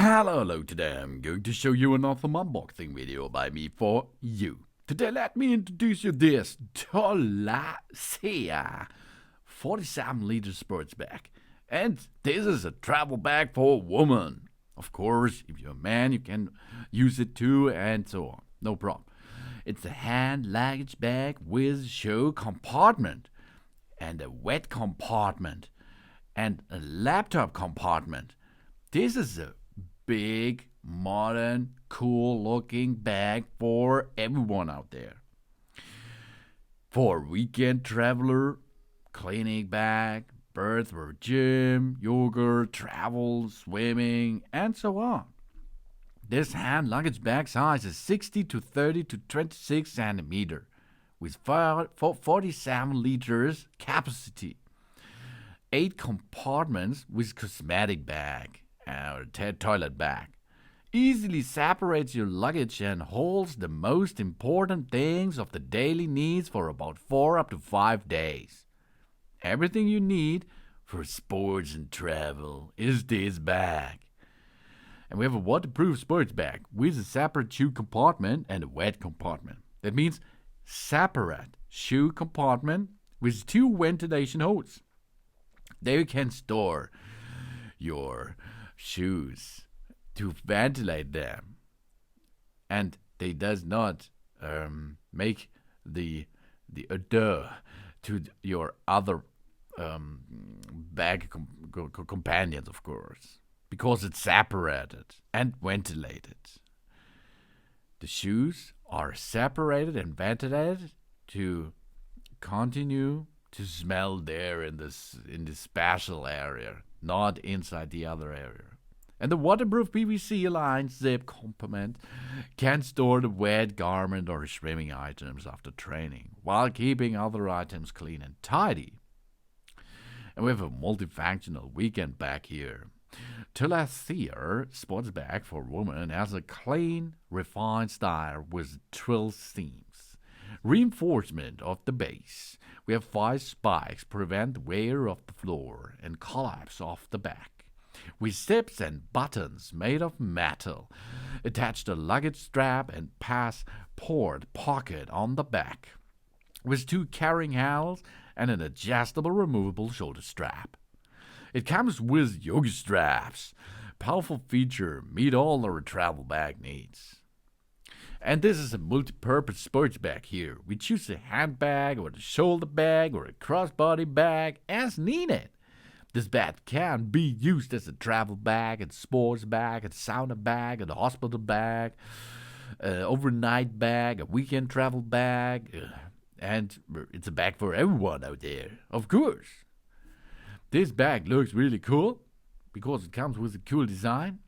Hello, today I'm going to show you another unboxing video by me for you. Today let me introduce you this Tolaccea 47-liter sports bag. And this is a travel bag for a woman. Of course, if you're a man you can use it too and so on, no problem. It's a hand luggage bag with shoe compartment and a wet compartment and a laptop compartment. This is a big, modern, cool-looking bag for everyone out there. For a weekend traveler, clinic bag, birth or gym, yoga, travel, swimming, and so on. This hand luggage bag size is 60 to 30 to 26 centimeter with 47 liters capacity. 8 compartments with cosmetic bag or toilet bag. Easily separates your luggage and holds the most important things of the daily needs for about 4 up to 5 days. Everything you need for sports and travel is this bag. And we have a waterproof sports bag with a separate shoe compartment and a wet compartment. That means separate shoe compartment with 2 ventilation holes. There you can store your shoes to ventilate them, and they does not make the odor to your other bag companions, of course, because it's separated and ventilated. The shoes are separated and ventilated to continue to smell there in this special area, not inside the other area. And the waterproof PVC lined zip compartment can store the wet garment or swimming items after training, while keeping other items clean and tidy. And we have a multifunctional weekend bag here. Tolaccea sports bag for women has a clean, refined style with twill seams. Reinforcement of the base. We have 5 spikes prevent wear of the floor and collapse of the back. With zips and buttons made of metal. Attach a luggage strap and passport pocket on the back. With 2 carrying handles and an adjustable removable shoulder strap. It comes with yoga straps. Powerful feature, meet all our travel bag needs. And this is a multi-purpose sports bag here. We choose a handbag or a shoulder bag or a crossbody bag as needed. This bag can be used as a travel bag, a sports bag, a sauna bag, a hospital bag, an overnight bag, a weekend travel bag, and it's a bag for everyone out there, of course. This bag looks really cool because it comes with a cool design.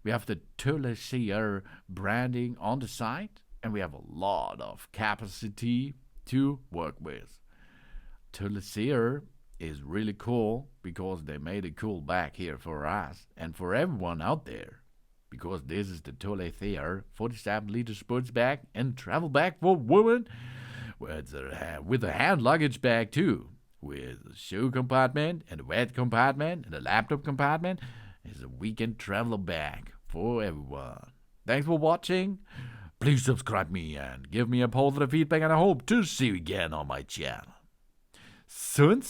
We have the Tolaccea branding on the side, and we have a lot of capacity to work with. Tolaccea is really cool because they made a cool bag here for us and for everyone out there. Because this is the Tolaccea 47-liter sports bag and travel bag for women with a hand luggage bag too. With a shoe compartment and a wet compartment and a laptop compartment. It's a weekend traveler bag for everyone. Thanks for watching. Please subscribe me and give me a positive feedback, and I hope to see you again on my channel. Soon.